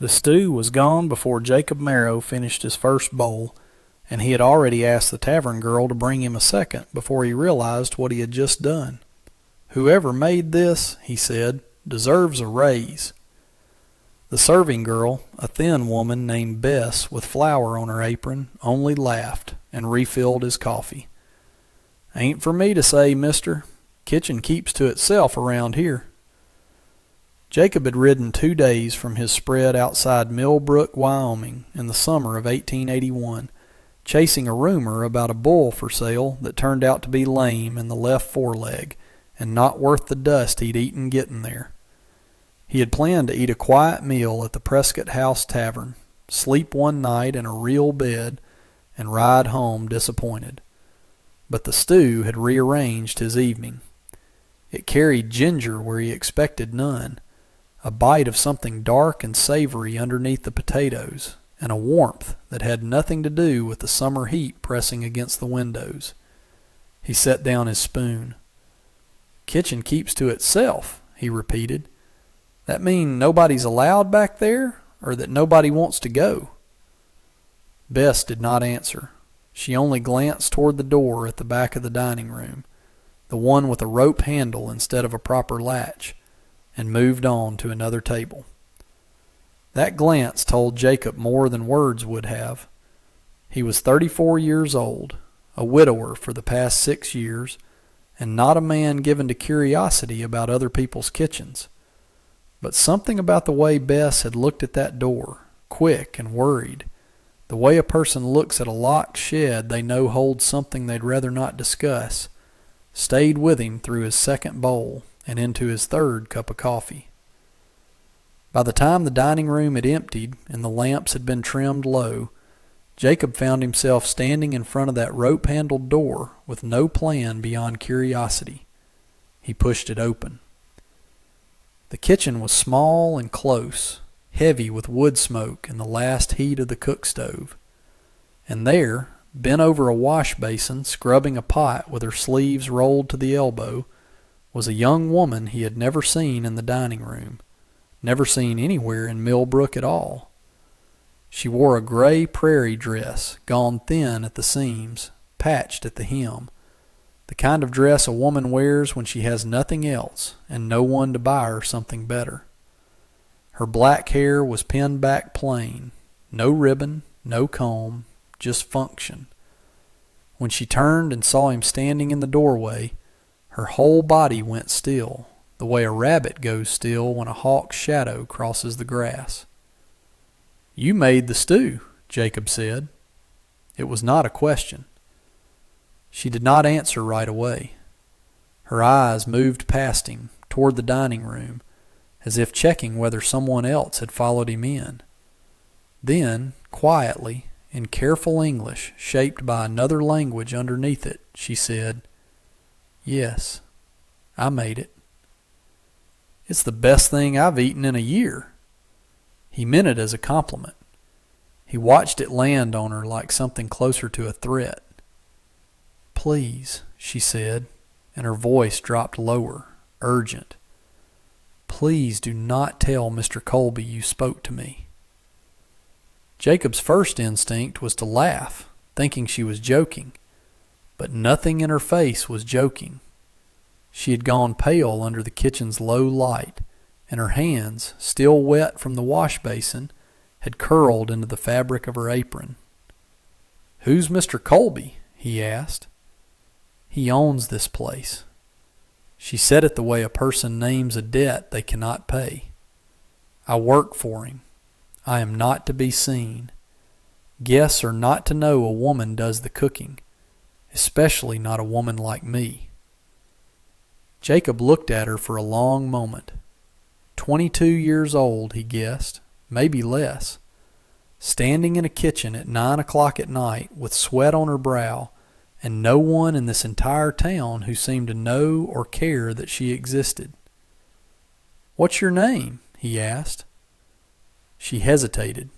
The stew was gone before Jacob Marrow finished his first bowl, and he had already asked the tavern girl to bring him a second before he realized what he had just done. "Whoever made this," he said, "deserves a raise." The serving girl, a thin woman named Bess with flour on her apron, only laughed and refilled his coffee. "Ain't for me to say, mister. Kitchen keeps to itself around here." Jacob had ridden 2 days from his spread outside Millbrook, Wyoming, in the summer of 1881, chasing a rumor about a bull for sale that turned out to be lame in the left foreleg and not worth the dust he'd eaten getting there. He had planned to eat a quiet meal at the Prescott House Tavern, sleep one night in a real bed, and ride home disappointed. But the stew had rearranged his evening. It carried ginger where he expected none, a bite of something dark and savory underneath the potatoes, and a warmth that had nothing to do with the summer heat pressing against the windows. He set down his spoon. "Kitchen keeps to itself," he repeated. "That mean nobody's allowed back there, or that nobody wants to go?" Bess did not answer. She only glanced toward the door at the back of the dining room, the one with a rope handle instead of a proper latch, and moved on to another table. That glance told Jacob more than words would have. He was 34 years old, a widower for the past 6 years, and not a man given to curiosity about other people's kitchens. But something about the way Bess had looked at that door, quick and worried, the way a person looks at a locked shed they know holds something they'd rather not discuss, stayed with him through his second bowl and into his third cup of coffee. By the time the dining room had emptied and the lamps had been trimmed low, Jacob found himself standing in front of that rope-handled door with no plan beyond curiosity. He pushed it open. The kitchen was small and close, heavy with wood smoke and the last heat of the cook stove. And there, bent over a wash basin, scrubbing a pot with her sleeves rolled to the elbow, was a young woman he had never seen in the dining room, never seen anywhere in Millbrook at all. She wore a gray prairie dress, gone thin at the seams, patched at the hem, the kind of dress a woman wears when she has nothing else and no one to buy her something better. Her black hair was pinned back plain, no ribbon, no comb, just function. When she turned and saw him standing in the doorway, her whole body went still, the way a rabbit goes still when a hawk's shadow crosses the grass. "You made the stew," Jacob said. It was not a question. She did not answer right away. Her eyes moved past him, toward the dining room, as if checking whether someone else had followed him in. Then, quietly, in careful English shaped by another language underneath it, she said, "Yes, I made it." "It's the best thing I've eaten in a year." He meant it as a compliment. He watched it land on her like something closer to a threat. "Please," she said, and her voice dropped lower, urgent. "Please do not tell Mr. Colby you spoke to me." Jacob's first instinct was to laugh, thinking she was joking, but nothing in her face was joking. She had gone pale under the kitchen's low light, and her hands, still wet from the wash basin, had curled into the fabric of her apron. "Who's Mr. Colby?" he asked. "He owns this place." She said it the way a person names a debt they cannot pay. "I work for him. I am not to be seen. Guests are not to know a woman does the cooking, especially not a woman like me." Jacob looked at her for a long moment. 22 years old, he guessed, maybe less, standing in a kitchen at 9 o'clock at night with sweat on her brow and no one in this entire town who seemed to know or care that she existed. "What's your name?" he asked. She hesitated,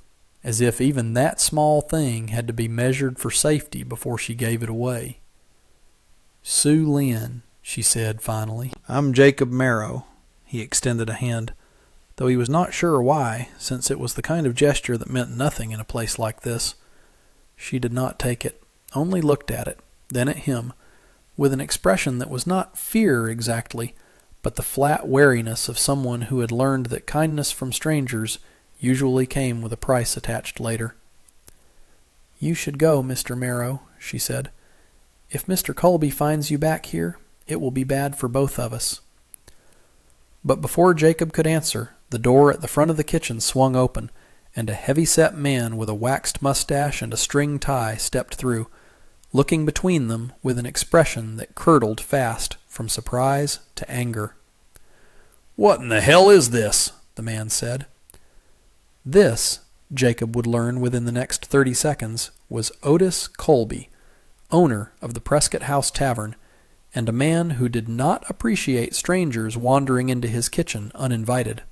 as if even that small thing had to be measured for safety before she gave it away. "Sue Lynn," she said finally. "I'm Jacob Marrow." He extended a hand. though he was not sure why, since it was the kind of gesture that meant nothing in a place like this. She did not take it, only looked at it, then at him, with an expression that was not fear exactly, but the flat wariness of someone who had learned that kindness from strangers usually came with a price attached later. "You should go, Mr. Marrow," she said. "If Mr. Colby finds you back here, it will be bad for both of us." But before Jacob could answer, the door at the front of the kitchen swung open, and a heavy-set man with a waxed mustache and a string tie stepped through, looking between them with an expression that curdled fast from surprise to anger. "What in the hell is this?" the man said. This, Jacob would learn within the next 30 seconds, was Otis Colby, owner of the Prescott House Tavern, and a man who did not appreciate strangers wandering into his kitchen uninvited.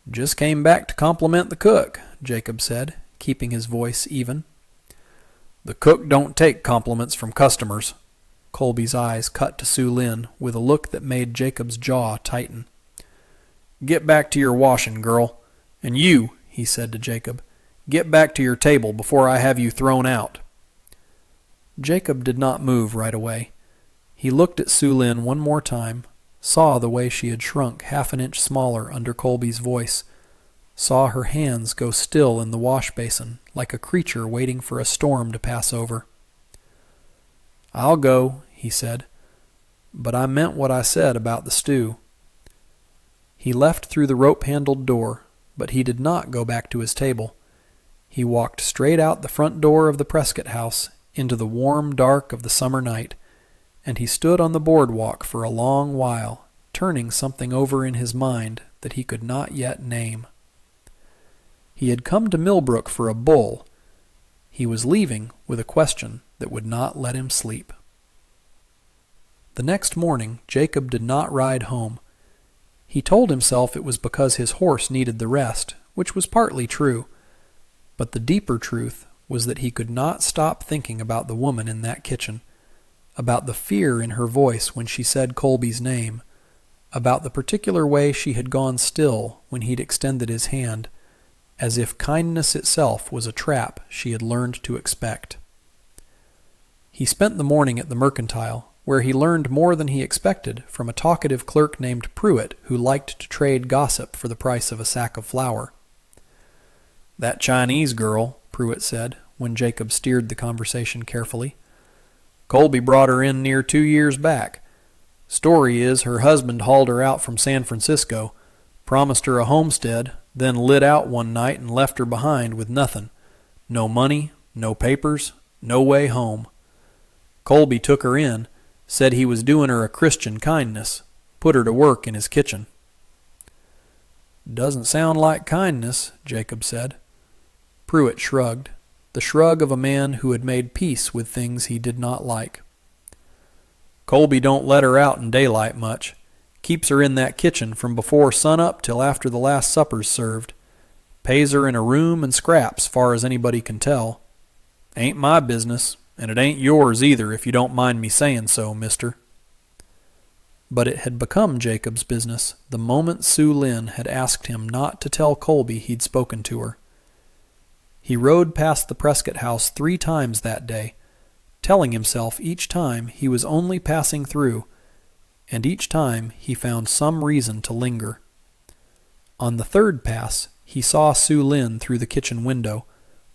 "Just came back to compliment the cook," Jacob said, keeping his voice even. "The cook don't take compliments from customers." Colby's eyes cut to Sue Lynn with a look that made Jacob's jaw tighten. "Get back to your washing, girl. And you," he said to Jacob, "get back to your table before I have you thrown out." Jacob did not move right away. He looked at Sue Lynn one more time, saw the way she had shrunk half an inch smaller under Colby's voice, saw her hands go still in the wash basin like a creature waiting for a storm to pass over. "I'll go," he said, "but I meant what I said about the stew." He left through the rope-handled door, but he did not go back to his table. He walked straight out the front door of the Prescott house into the warm dark of the summer night, and he stood on the boardwalk for a long while, turning something over in his mind that he could not yet name. He had come to Millbrook for a bull. He was leaving with a question that would not let him sleep. The next morning, Jacob did not ride home. He told himself it was because his horse needed the rest, which was partly true. But the deeper truth was that he could not stop thinking about the woman in that kitchen, about the fear in her voice when she said Colby's name, about the particular way she had gone still when he'd extended his hand, as if kindness itself was a trap she had learned to expect. He spent the morning at the Mercantile, where he learned more than he expected from a talkative clerk named Pruitt who liked to trade gossip for the price of a sack of flour. "That Chinese girl," Pruitt said, when Jacob steered the conversation carefully. "Colby brought her in near 2 years back. Story is her husband hauled her out from San Francisco, promised her a homestead, then lit out one night and left her behind with nothing. No money, no papers, no way home. Colby took her in, said he was doing her a Christian kindness, put her to work in his kitchen." "Doesn't sound like kindness," Jacob said. Pruitt shrugged, the shrug of a man who had made peace with things he did not like. "Colby don't let her out in daylight much. Keeps her in that kitchen from before sunup till after the last supper's served. Pays her in a room and scraps, far as anybody can tell. Ain't my business, and it ain't yours either, if you don't mind me saying so, mister." But it had become Jacob's business the moment Sue Lynn had asked him not to tell Colby he'd spoken to her. He rode past the Prescott house 3 times that day, telling himself each time he was only passing through, and each time he found some reason to linger. On the 3rd pass, he saw Sue Lynn through the kitchen window,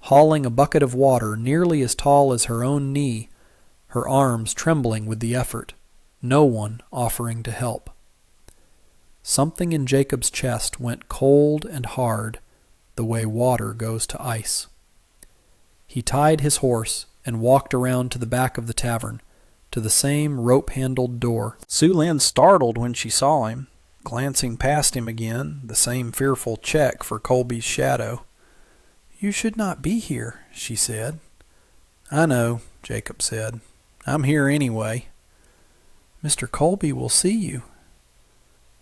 hauling a bucket of water nearly as tall as her own knee, her arms trembling with the effort, no one offering to help. Something in Jacob's chest went cold and hard, the way water goes to ice. He tied his horse and walked around to the back of the tavern, to the same rope-handled door. Sue Lynn startled when she saw him, glancing past him again, the same fearful check for Colby's shadow. "You should not be here," she said. "I know," Jacob said. "I'm here anyway." "Mr. Colby will see you."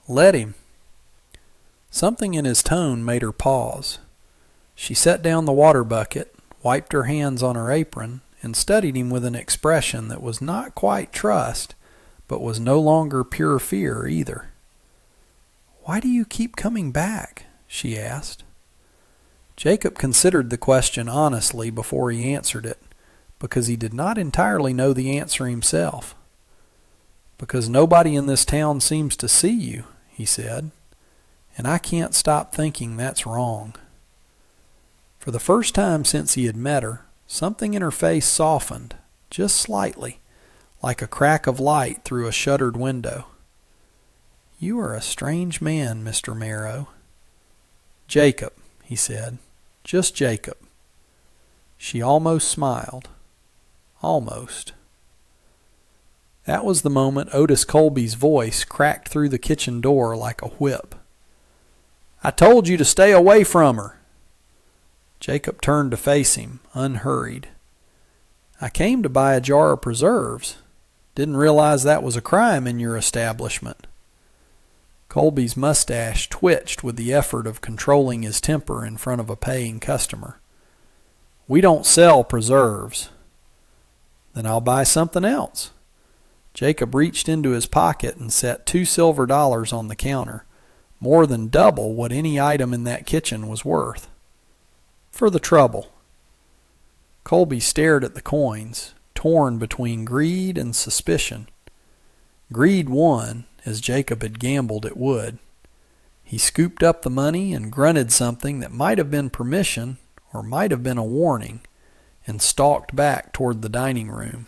"Let him." Something in his tone made her pause. She set down the water bucket, wiped her hands on her apron, and studied him with an expression that was not quite trust, but was no longer pure fear either. "Why do you keep coming back?" she asked. Jacob considered the question honestly before he answered it, because he did not entirely know the answer himself. "Because nobody in this town seems to see you," he said, "and I can't stop thinking that's wrong." For the first time since he had met her, something in her face softened, just slightly, like a crack of light through a shuttered window. "You are a strange man, Mr. Marrow." "Jacob," he said. "Just Jacob." She almost smiled. Almost. That was the moment Otis Colby's voice cracked through the kitchen door like a whip. "I told you to stay away from her." Jacob turned to face him, unhurried. "I came to buy a jar of preserves. Didn't realize that was a crime in your establishment." Colby's mustache twitched with the effort of controlling his temper in front of a paying customer. "We don't sell preserves." "Then I'll buy something else." Jacob reached into his pocket and set $2 silver on the counter, more than double what any item in that kitchen was worth. "For the trouble." Colby stared at the coins, torn between greed and suspicion. Greed won, as Jacob had gambled it would. He scooped up the money and grunted something that might have been permission or might have been a warning, and stalked back toward the dining room.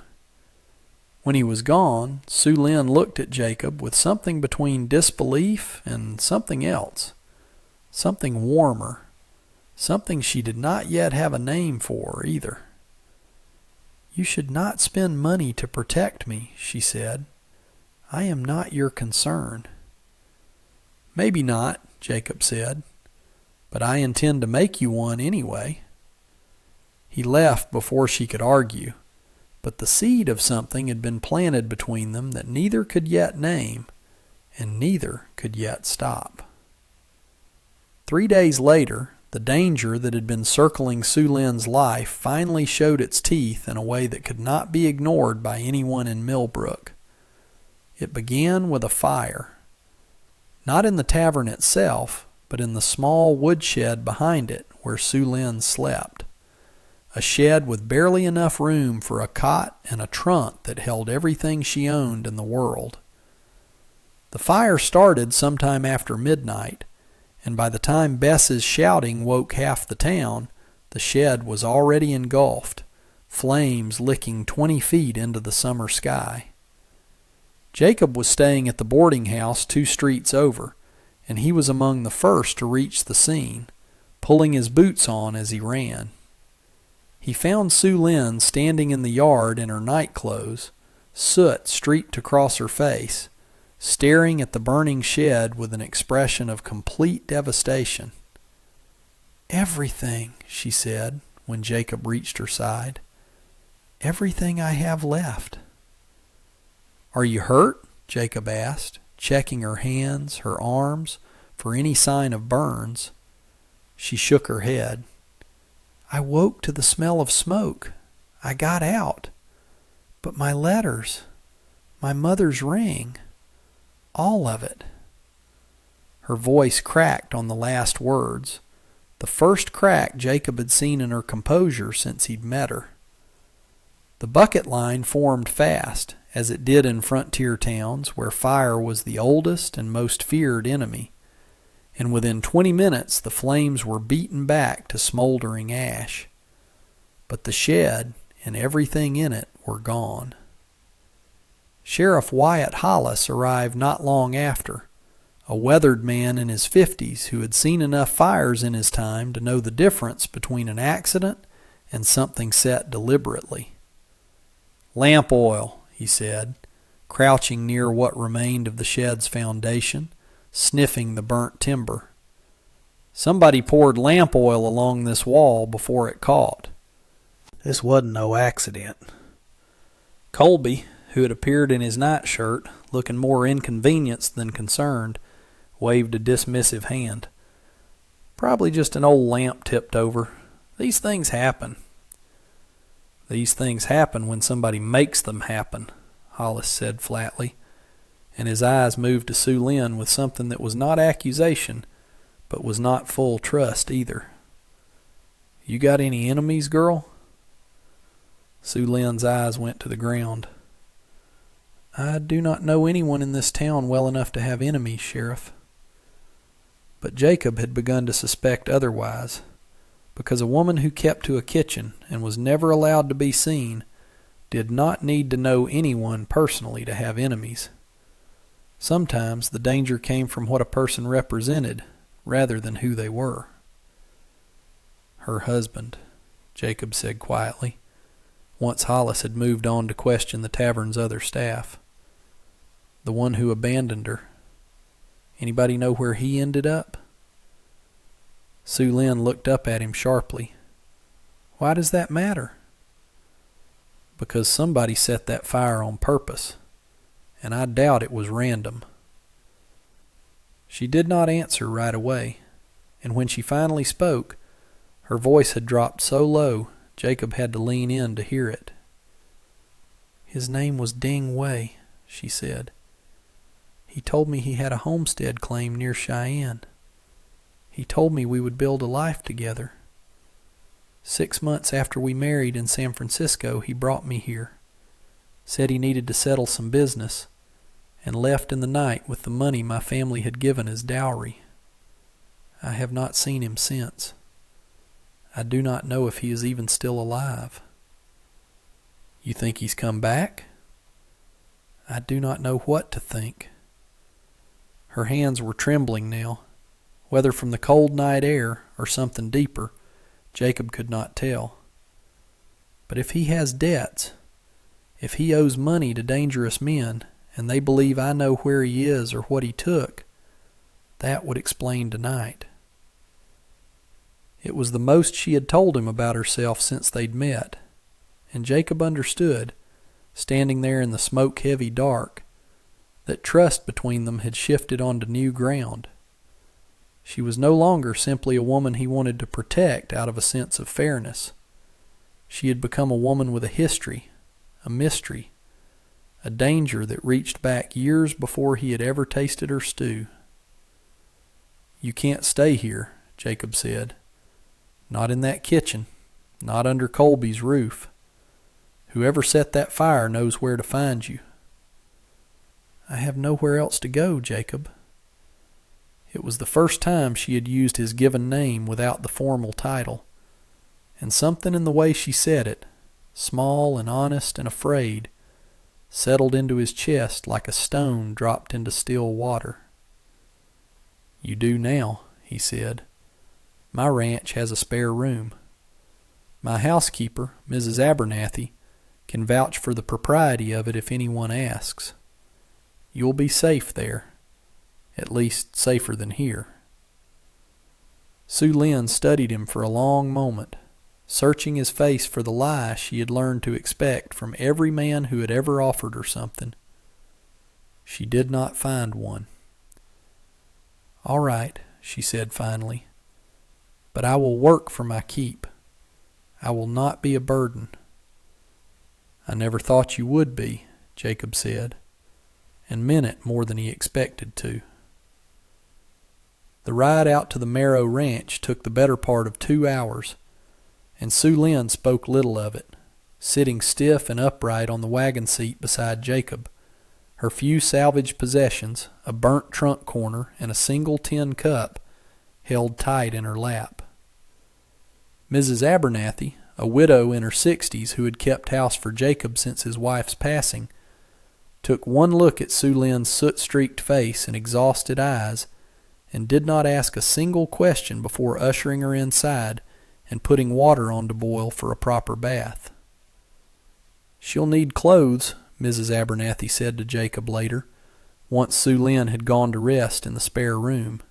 When he was gone, Sue Lynn looked at Jacob with something between disbelief and something else, something warmer, something she did not yet have a name for either. "You should not spend money to protect me," she said. "I am not your concern." "Maybe not," Jacob said, "but I intend to make you one anyway." He left before she could argue, but the seed of something had been planted between them that neither could yet name, and neither could yet stop. 3 days later, the danger that had been circling Sue Lynn's life finally showed its teeth in a way that could not be ignored by anyone in Millbrook. It began with a fire. Not in the tavern itself, but in the small woodshed behind it where Sue Lynn slept. A shed with barely enough room for a cot and a trunk that held everything she owned in the world. The fire started sometime after midnight, and by the time Bess's shouting woke half the town, the shed was already engulfed, flames licking 20 feet into the summer sky. Jacob was staying at the boarding house 2 streets over, and he was among the first to reach the scene, pulling his boots on as he ran. He found Sue Lynn standing in the yard in her nightclothes, soot streaked across her face, staring at the burning shed with an expression of complete devastation. "Everything," she said when Jacob reached her side. "Everything I have left." "Are you hurt?" Jacob asked, checking her hands, her arms, for any sign of burns. She shook her head. "I woke to the smell of smoke. I got out. But my letters, my mother's ring, all of it." Her voice cracked on the last words, the first crack Jacob had seen in her composure since he'd met her. The bucket line formed fast, as it did in frontier towns where fire was the oldest and most feared enemy, and within 20 minutes the flames were beaten back to smoldering ash. But the shed and everything in it were gone. Sheriff Wyatt Hollis arrived not long after, a weathered man in his 50s who had seen enough fires in his time to know the difference between an accident and something set deliberately. "Lamp oil," he said, crouching near what remained of the shed's foundation, sniffing the burnt timber. "Somebody poured lamp oil along this wall before it caught. This wasn't no accident." Colby, who had appeared in his nightshirt, looking more inconvenienced than concerned, waved a dismissive hand. "Probably just an old lamp tipped over. These things happen." "These things happen when somebody makes them happen," Hollis said flatly. and his eyes moved to Sue Lynn with something that was not accusation, but was not full trust either. "You got any enemies, girl?" Sue Lynn's eyes went to the ground. "I do not know anyone in this town well enough to have enemies, Sheriff." But Jacob had begun to suspect otherwise, because a woman who kept to a kitchen and was never allowed to be seen did not need to know anyone personally to have enemies. Sometimes the danger came from what a person represented rather than who they were. "Her husband," Jacob said quietly, once Hollis had moved on to question the tavern's other staff. "The one who abandoned her. Anybody know where he ended up?" Sue Lynn looked up at him sharply. "Why does that matter?" "Because somebody set that fire on purpose, and I doubt it was random." She did not answer right away, and when she finally spoke, her voice had dropped so low Jacob had to lean in to hear it. "His name was Ding Wei," she said. "He told me he had a homestead claim near Cheyenne. He told me we would build a life together. 6 months after we married in San Francisco, he brought me here, said he needed to settle some business, and left in the night with the money my family had given as dowry. I have not seen him since. I do not know if he is even still alive." "You think he's come back?" "I do not know what to think." Her hands were trembling now. Whether from the cold night air or something deeper, Jacob could not tell. "But if he has debts, if he owes money to dangerous men, and they believe I know where he is or what he took, that would explain tonight." It was the most she had told him about herself since they'd met, and Jacob understood, standing there in the smoke-heavy dark, that trust between them had shifted onto new ground. She was no longer simply a woman he wanted to protect out of a sense of fairness. She had become a woman with a history, a mystery, a danger that reached back years before he had ever tasted her stew. "You can't stay here," Jacob said. "Not in that kitchen, not under Colby's roof. Whoever set that fire knows where to find you." "I have nowhere else to go, Jacob." It was the first time she had used his given name without the formal title, and something in the way she said it, small and honest and afraid, settled into his chest like a stone dropped into still water. "You do now," he said. "My ranch has a spare room. My housekeeper, Mrs. Abernathy, can vouch for the propriety of it if anyone asks. You'll be safe there, at least safer than here." Sue Lynn studied him for a long moment, searching his face for the lie she had learned to expect from every man who had ever offered her something. She did not find one. "All right," she said finally, "but I will work for my keep. I will not be a burden." "I never thought you would be," Jacob said, and meant it more than he expected to. The ride out to the Marrow Ranch took the better part of 2 hours, and Sue Lynn spoke little of it, sitting stiff and upright on the wagon seat beside Jacob, her few salvaged possessions, a burnt trunk corner and a single tin cup, held tight in her lap. Mrs. Abernathy, a widow in her 60s who had kept house for Jacob since his wife's passing, took one look at Sue Lynn's soot-streaked face and exhausted eyes, and did not ask a single question before ushering her inside and putting water on to boil for a proper bath. "She'll need clothes," Mrs. Abernathy said to Jacob later, once Sue Lynn had gone to rest in the spare room.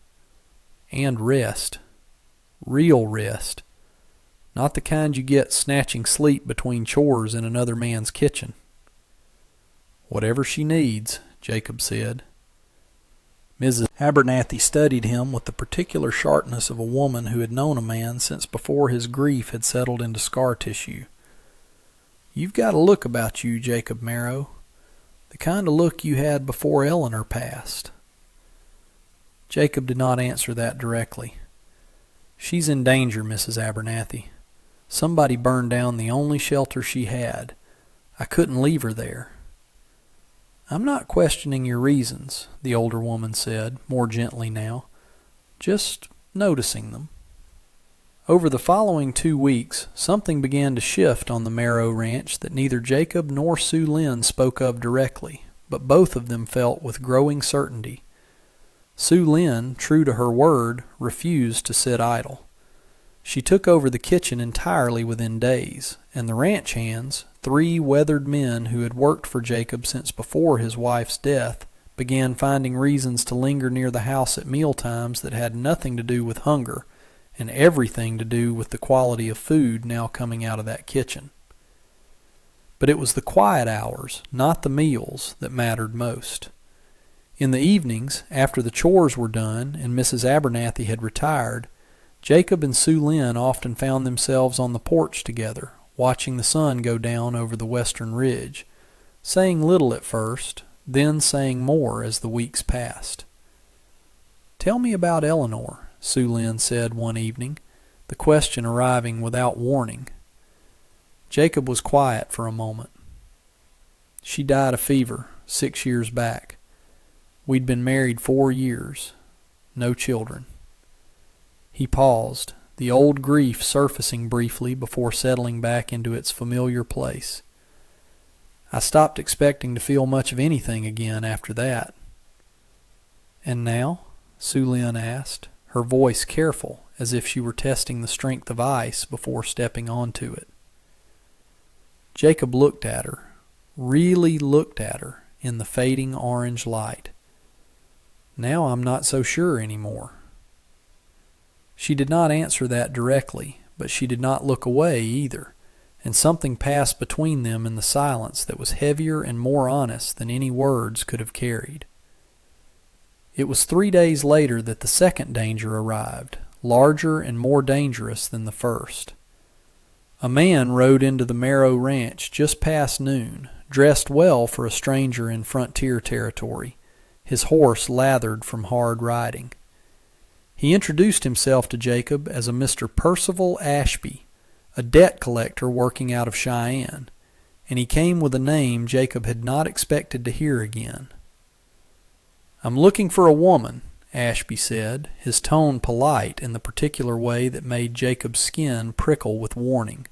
And rest. Real rest. Not the kind you get snatching sleep between chores in another man's kitchen. "Whatever she needs," Jacob said. Mrs. Abernathy studied him with the particular sharpness of a woman who had known a man since before his grief had settled into scar tissue. "You've got a look about you, Jacob Marrow. The kind of look you had before Eleanor passed. Jacob did not answer that directly. She's in danger, Mrs. Abernathy. Somebody burned down the only shelter she had. I couldn't leave her there. I'm not questioning your reasons, the older woman said, more gently now. Just noticing them. Over the following 2 weeks, something began to shift on the Marrow Ranch that neither Jacob nor Sue Lynn spoke of directly, but both of them felt with growing certainty. Sue Lynn, true to her word, refused to sit idle. She took over the kitchen entirely within days, and the ranch hands, 3 weathered men who had worked for Jacob since before his wife's death, began finding reasons to linger near the house at mealtimes that had nothing to do with hunger, and everything to do with the quality of food now coming out of that kitchen. But it was the quiet hours, not the meals, that mattered most. In the evenings, after the chores were done and Mrs. Abernathy had retired, Jacob and Sue Lynn often found themselves on the porch together, watching the sun go down over the western ridge, saying little at first, then saying more as the weeks passed. "Tell me about Eleanor," Sue Lynn said one evening, the question arriving without warning. Jacob was quiet for a moment. "She died of fever 6 years back. We'd been married 4 years. No children." He paused, the old grief surfacing briefly before settling back into its familiar place. "I stopped expecting to feel much of anything again after that." "And now?" Sue Lynn asked, her voice careful, as if she were testing the strength of ice before stepping onto it. Jacob looked at her, really looked at her, in the fading orange light. "Now I'm not so sure anymore." She did not answer that directly, but she did not look away either, and something passed between them in the silence that was heavier and more honest than any words could have carried. It was 3 days later that the second danger arrived, larger and more dangerous than the first. A man rode into the Marrow Ranch just past noon, dressed well for a stranger in frontier territory, his horse lathered from hard riding. He introduced himself to Jacob as a Mr. Percival Ashby, a debt collector working out of Cheyenne, and he came with a name Jacob had not expected to hear again. "I'm looking for a woman," Ashby said, his tone polite in the particular way that made Jacob's skin prickle with warning.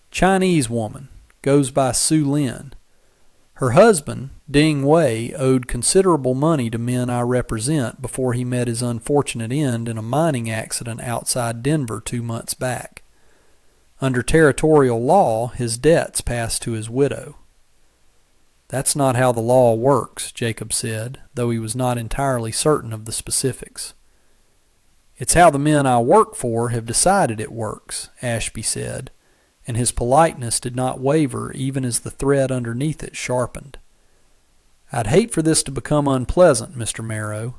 "Chinese woman, goes by Sue Lynn. Her husband, Ding Wei, owed considerable money to men I represent before he met his unfortunate end in a mining accident outside Denver 2 months back. Under territorial law, his debts passed to his widow." "That's not how the law works," Jacob said, though he was not entirely certain of the specifics. "It's how the men I work for have decided it works," Ashby said, and his politeness did not waver even as the thread underneath it sharpened. "I'd hate for this to become unpleasant, Mr. Marrow.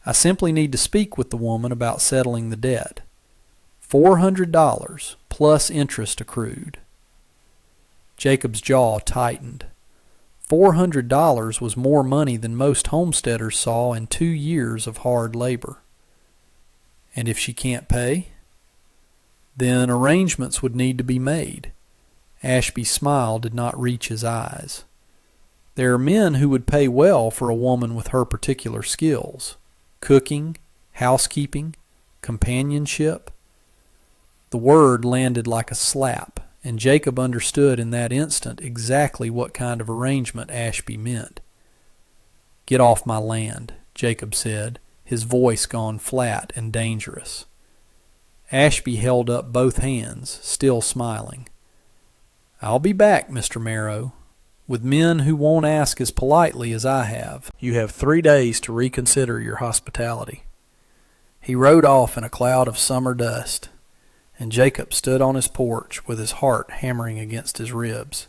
I simply need to speak with the woman about settling the debt. $400 plus interest accrued." Jacob's jaw tightened. $400 was more money than most homesteaders saw in 2 years of hard labor. "And if she can't pay?" "Then arrangements would need to be made." Ashby's smile did not reach his eyes. "There are men who would pay well for a woman with her particular skills. Cooking, housekeeping, companionship." The word landed like a slap, and Jacob understood in that instant exactly what kind of arrangement Ashby meant. "Get off my land," Jacob said, his voice gone flat and dangerous. Ashby held up both hands, still smiling. "I'll be back, Mr. Marrow, with men who won't ask as politely as I have. You have 3 days to reconsider your hospitality." He rode off in a cloud of summer dust, and Jacob stood on his porch with his heart hammering against his ribs,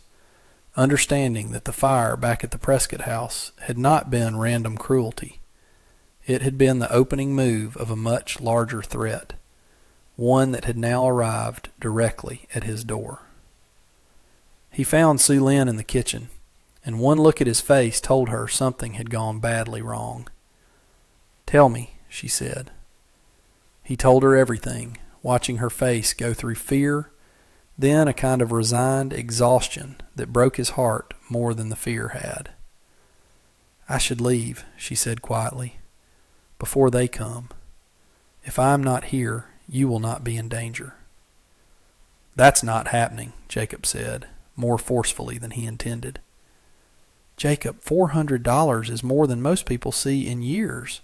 understanding that the fire back at the Prescott house had not been random cruelty. It had been the opening move of a much larger threat, one that had now arrived directly at his door. He found Sue Lynn in the kitchen. and one look at his face told her something had gone badly wrong. "Tell me," she said. He told her everything, watching her face go through fear, then a kind of resigned exhaustion that broke his heart more than the fear had. "I should leave," she said quietly, "before they come. If I am not here, you will not be in danger." "That's not happening," Jacob said, more forcefully than he intended. "Jacob, $400 is more than most people see in years,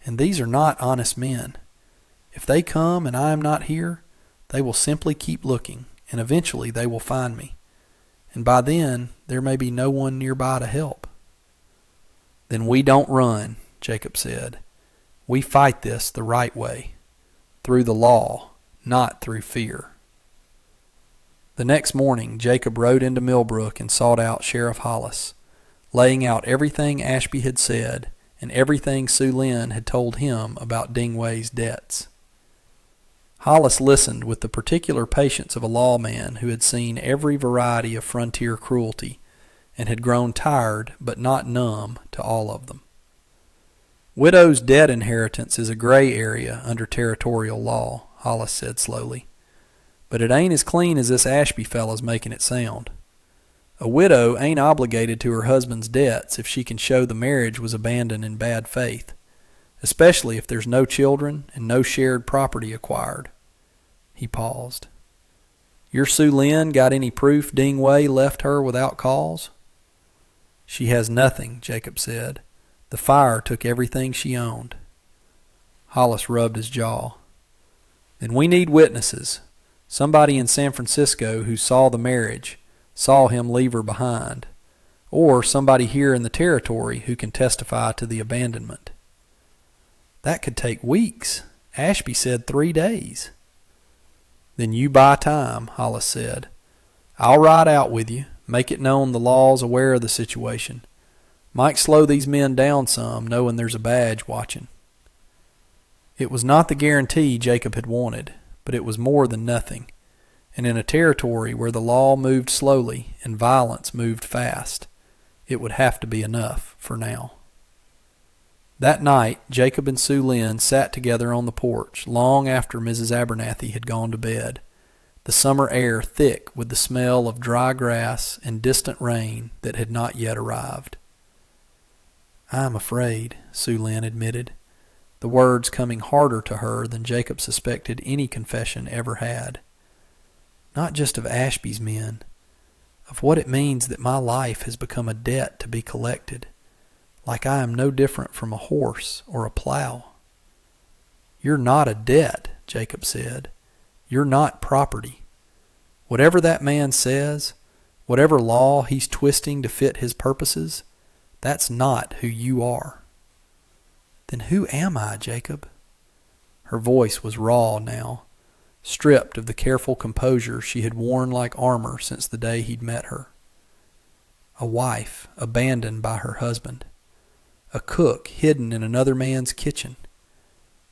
and these are not honest men. If they come and I am not here, they will simply keep looking, and eventually they will find me. And by then, there may be no one nearby to help." "Then we don't run," Jacob said. "We fight this the right way, through the law, not through fear." The next morning, Jacob rode into Millbrook and sought out Sheriff Hollis, laying out everything Ashby had said and everything Sue Lynn had told him about Dingway's debts. Hollis listened with the particular patience of a lawman who had seen every variety of frontier cruelty and had grown tired but not numb to all of them. "Widow's debt inheritance is a gray area under territorial law," Hollis said slowly. "But it ain't as clean as this Ashby fella's making it sound. A widow ain't obligated to her husband's debts if she can show the marriage was abandoned in bad faith, especially if there's no children and no shared property acquired." He paused. "Your Sue Lynn got any proof Dingway left her without cause?" "She has nothing," Jacob said. "The fire took everything she owned." Hollis rubbed his jaw. "Then we need witnesses. Somebody in San Francisco who saw the marriage, saw him leave her behind, or somebody here in the territory who can testify to the abandonment." "That could take weeks. Ashby said 3 days. "Then you buy time," Hollis said. "I'll ride out with you, make it known the law's aware of the situation. Might slow these men down some, knowing there's a badge watching." It was not the guarantee Jacob had wanted, but it was more than nothing, and in a territory where the law moved slowly and violence moved fast, it would have to be enough for now. That night, Jacob and Sue Lynn sat together on the porch long after Mrs. Abernathy had gone to bed, the summer air thick with the smell of dry grass and distant rain that had not yet arrived. "I am afraid," Sue Lynn admitted, the words coming harder to her than Jacob suspected any confession ever had. "Not just of Ashby's men, of what it means that my life has become a debt to be collected, like I am no different from a horse or a plow." "You're not a debt," Jacob said. "You're not property. Whatever that man says, whatever law he's twisting to fit his purposes, that's not who you are." "Then who am I, Jacob?" Her voice was raw now, stripped of the careful composure she had worn like armor since the day he'd met her. "A wife abandoned by her husband. A cook hidden in another man's kitchen.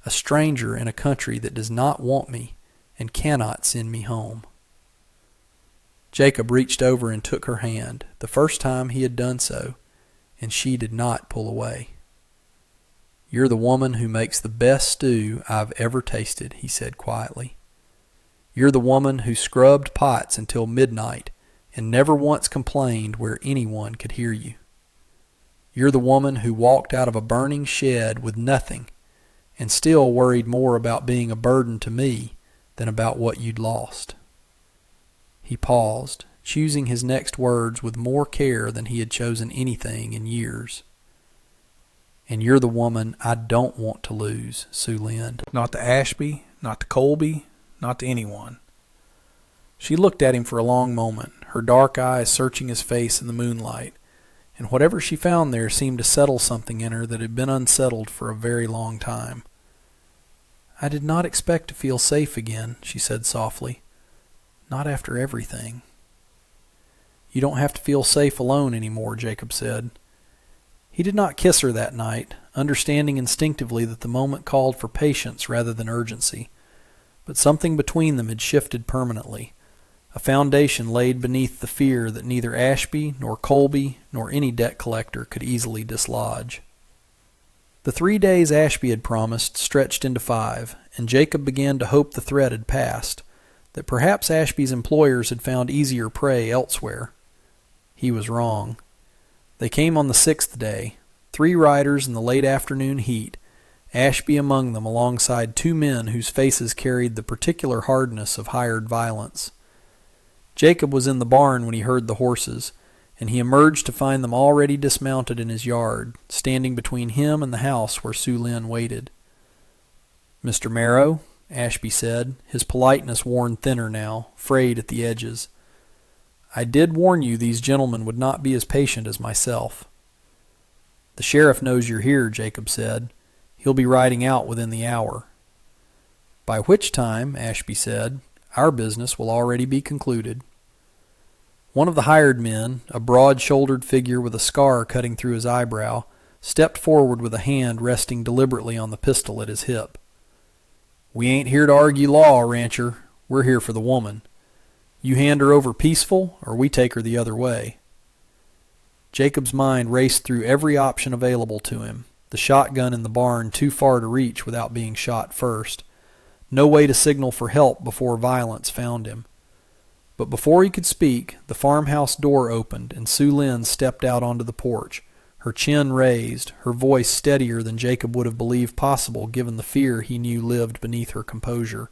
A stranger in a country that does not want me and cannot send me home." Jacob reached over and took her hand, the first time he had done so, and she did not pull away. "You're the woman who makes the best stew I've ever tasted," he said quietly. "You're the woman who scrubbed pots until midnight and never once complained where anyone could hear you. You're the woman who walked out of a burning shed with nothing and still worried more about being a burden to me than about what you'd lost." He paused, choosing his next words with more care than he had chosen anything in years. "And you're the woman I don't want to lose, Sue Lynn." Not to Ashby, not to Colby, not to anyone. She looked at him for a long moment, her dark eyes searching his face in the moonlight, and whatever she found there seemed to settle something in her that had been unsettled for a very long time. "I did not expect to feel safe again," she said softly. "Not after everything." "You don't have to feel safe alone anymore," Jacob said. He did not kiss her that night, understanding instinctively that the moment called for patience rather than urgency, but something between them had shifted permanently, a foundation laid beneath the fear that neither Ashby nor Colby nor any debt collector could easily dislodge. The 3 days Ashby had promised stretched into 5, and Jacob began to hope the threat had passed, that perhaps Ashby's employers had found easier prey elsewhere. He was wrong. They came on the 6th day, 3 riders in the late afternoon heat, Ashby among them alongside 2 men whose faces carried the particular hardness of hired violence. Jacob was in the barn when he heard the horses, and he emerged to find them already dismounted in his yard, standing between him and the house where Sue Lynn waited. "Mr. Marrow," Ashby said, his politeness worn thinner now, frayed at the edges, "I did warn you these gentlemen would not be as patient as myself." "The sheriff knows you're here," Jacob said. "He'll be riding out within the hour." "By which time," Ashby said, "our business will already be concluded." One of the hired men, a broad-shouldered figure with a scar cutting through his eyebrow, stepped forward with a hand resting deliberately on the pistol at his hip. "We ain't here to argue law, rancher. We're here for the woman. You hand her over peaceful, or we take her the other way." Jacob's mind raced through every option available to him, the shotgun in the barn too far to reach without being shot first, no way to signal for help before violence found him. But before he could speak, the farmhouse door opened and Sue Lynn stepped out onto the porch, her chin raised, her voice steadier than Jacob would have believed possible given the fear he knew lived beneath her composure.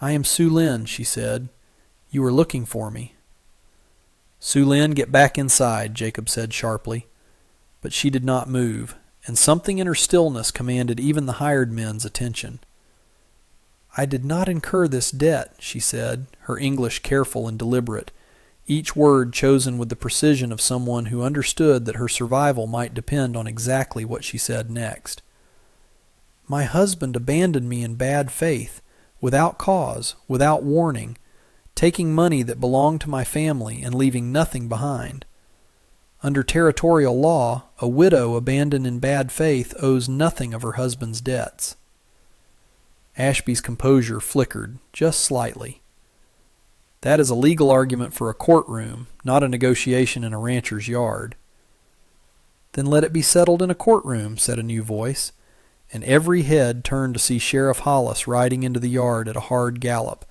"I am Sue Lynn," she said. "You were looking for me." "Sue Lynn, get back inside," Jacob said sharply. But she did not move, and something in her stillness commanded even the hired men's attention. "I did not incur this debt," she said, her English careful and deliberate, each word chosen with the precision of someone who understood that her survival might depend on exactly what she said next. "My husband abandoned me in bad faith, without cause, without warning, taking money that belonged to my family and leaving nothing behind. Under territorial law, a widow abandoned in bad faith owes nothing of her husband's debts." Ashby's composure flickered, just slightly. "That is a legal argument for a courtroom, not a negotiation in a rancher's yard." "Then let it be settled in a courtroom," said a new voice, and every head turned to see Sheriff Hollis riding into the yard at a hard gallop,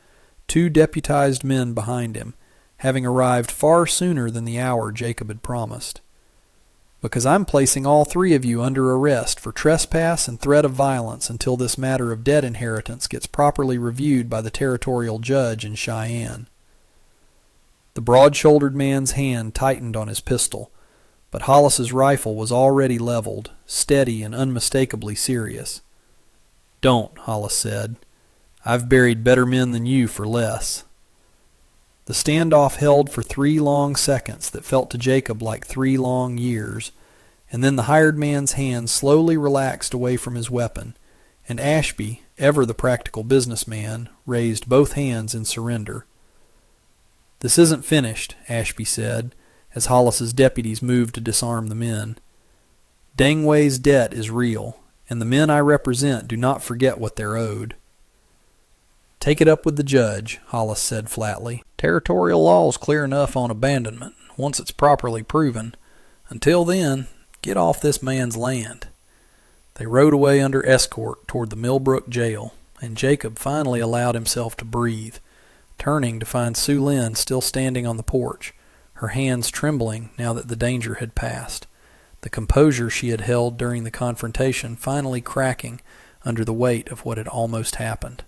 2 deputized men behind him, having arrived far sooner than the hour Jacob had promised. "Because I'm placing all 3 of you under arrest for trespass and threat of violence until this matter of debt inheritance gets properly reviewed by the territorial judge in Cheyenne." The broad-shouldered man's hand tightened on his pistol, but Hollis's rifle was already leveled, steady and unmistakably serious. "Don't," Hollis said. "I've buried better men than you for less." The standoff held for 3 long seconds that felt to Jacob like 3 long years, and then the hired man's hand slowly relaxed away from his weapon, and Ashby, ever the practical businessman, raised both hands in surrender. "This isn't finished," Ashby said, as Hollis's deputies moved to disarm the men. "Dangway's debt is real, and the men I represent do not forget what they're owed." "Take it up with the judge," Hollis said flatly. "Territorial law's clear enough on abandonment, once it's properly proven. Until then, get off this man's land." They rode away under escort toward the Millbrook jail, and Jacob finally allowed himself to breathe, turning to find Sue Lynn still standing on the porch, her hands trembling now that the danger had passed, the composure she had held during the confrontation finally cracking under the weight of what had almost happened.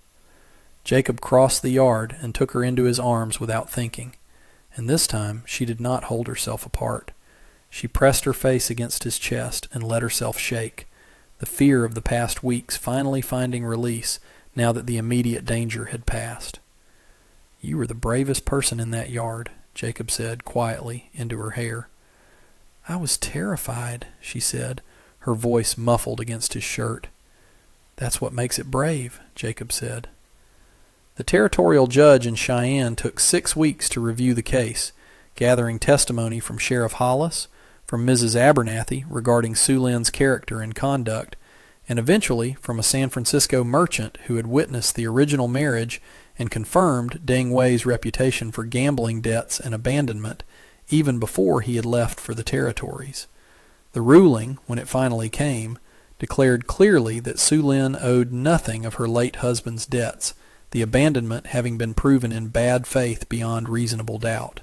Jacob crossed the yard and took her into his arms without thinking, and this time she did not hold herself apart. She pressed her face against his chest and let herself shake, the fear of the past weeks finally finding release now that the immediate danger had passed. "You were the bravest person in that yard," Jacob said quietly into her hair. "I was terrified," she said, her voice muffled against his shirt. "That's what makes it brave," Jacob said. The territorial judge in Cheyenne took 6 weeks to review the case, gathering testimony from Sheriff Hollis, from Mrs. Abernathy regarding Sue Lynn's character and conduct, and eventually from a San Francisco merchant who had witnessed the original marriage and confirmed Deng Wei's reputation for gambling debts and abandonment even before he had left for the territories. The ruling, when it finally came, declared clearly that Su Lin owed nothing of her late husband's debts, the abandonment having been proven in bad faith beyond reasonable doubt.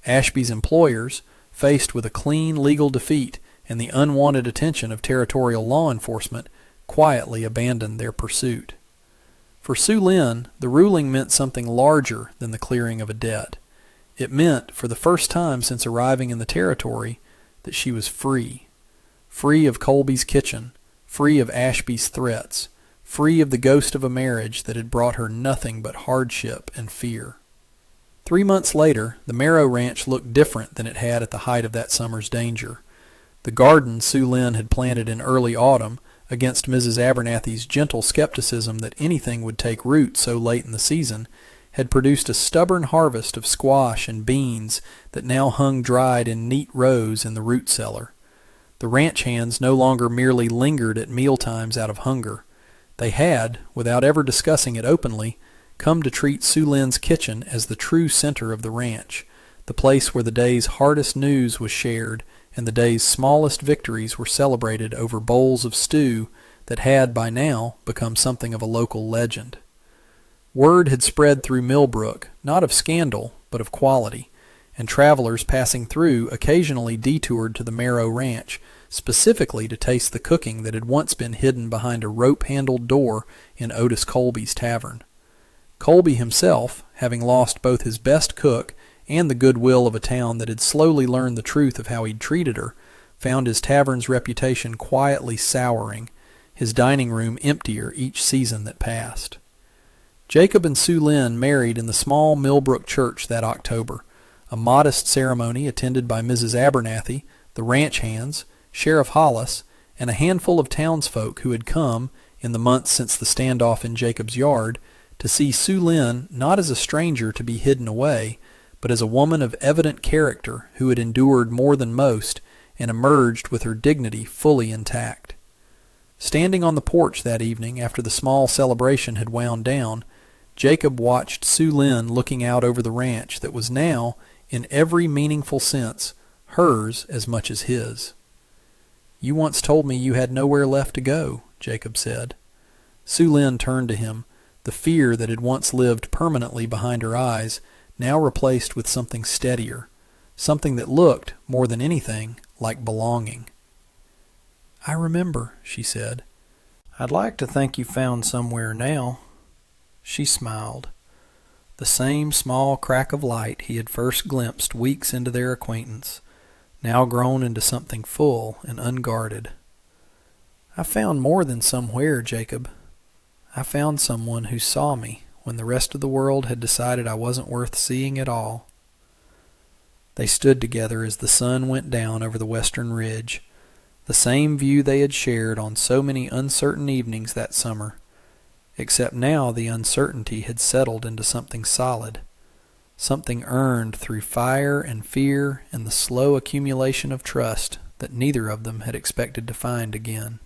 Ashby's employers, faced with a clean legal defeat and the unwanted attention of territorial law enforcement, quietly abandoned their pursuit. For Su Lin, the ruling meant something larger than the clearing of a debt. It meant, for the first time since arriving in the territory, that she was free. Free of Colby's kitchen, free of Ashby's threats, free of the ghost of a marriage that had brought her nothing but hardship and fear. 3 months later, the Marrow Ranch looked different than it had at the height of that summer's danger. The garden Su Lin had planted in early autumn, against Mrs. Abernathy's gentle skepticism that anything would take root so late in the season, had produced a stubborn harvest of squash and beans that now hung dried in neat rows in the root cellar. The ranch hands no longer merely lingered at mealtimes out of hunger. They had, without ever discussing it openly, come to treat Su Lin's kitchen as the true center of the ranch, the place where the day's hardest news was shared and the day's smallest victories were celebrated over bowls of stew that had by now become something of a local legend. Word had spread through Millbrook, not of scandal, but of quality, and travelers passing through occasionally detoured to the Marrow Ranch, specifically to taste the cooking that had once been hidden behind a rope-handled door in Otis Colby's tavern. Colby himself, having lost both his best cook and the goodwill of a town that had slowly learned the truth of how he'd treated her, found his tavern's reputation quietly souring, his dining room emptier each season that passed. Jacob and Su Lin married in the small Millbrook church that October, a modest ceremony attended by Mrs. Abernathy, the ranch hands, Sheriff Hollis, and a handful of townsfolk who had come, in the months since the standoff in Jacob's yard, to see Su Lin not as a stranger to be hidden away, but as a woman of evident character who had endured more than most and emerged with her dignity fully intact. Standing on the porch that evening after the small celebration had wound down, Jacob watched Su Lin looking out over the ranch that was now, in every meaningful sense, hers as much as his. "You once told me you had nowhere left to go," Jacob said. Su Lin turned to him, the fear that had once lived permanently behind her eyes now replaced with something steadier, something that looked, more than anything, like belonging. "I remember," she said. "I'd like to think you found somewhere now." She smiled. The same small crack of light he had first glimpsed weeks into their acquaintance, now grown into something full and unguarded. "I found more than somewhere, Jacob. I found someone who saw me when the rest of the world had decided I wasn't worth seeing at all." They stood together as the sun went down over the western ridge, the same view they had shared on so many uncertain evenings that summer, except now the uncertainty had settled into something solid, something earned through fire and fear and the slow accumulation of trust that neither of them had expected to find again.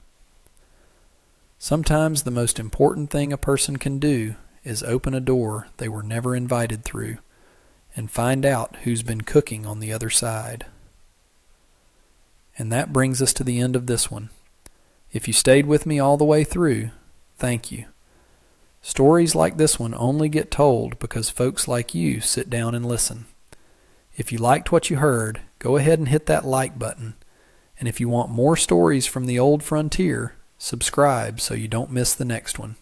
Sometimes the most important thing a person can do is open a door they were never invited through and find out who's been cooking on the other side. And that brings us to the end of this one. If you stayed with me all the way through, thank you. Stories like this one only get told because folks like you sit down and listen. If you liked what you heard, go ahead and hit that like button. And if you want more stories from the old frontier, subscribe so you don't miss the next one.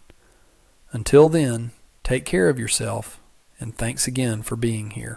Until then, take care of yourself, and thanks again for being here.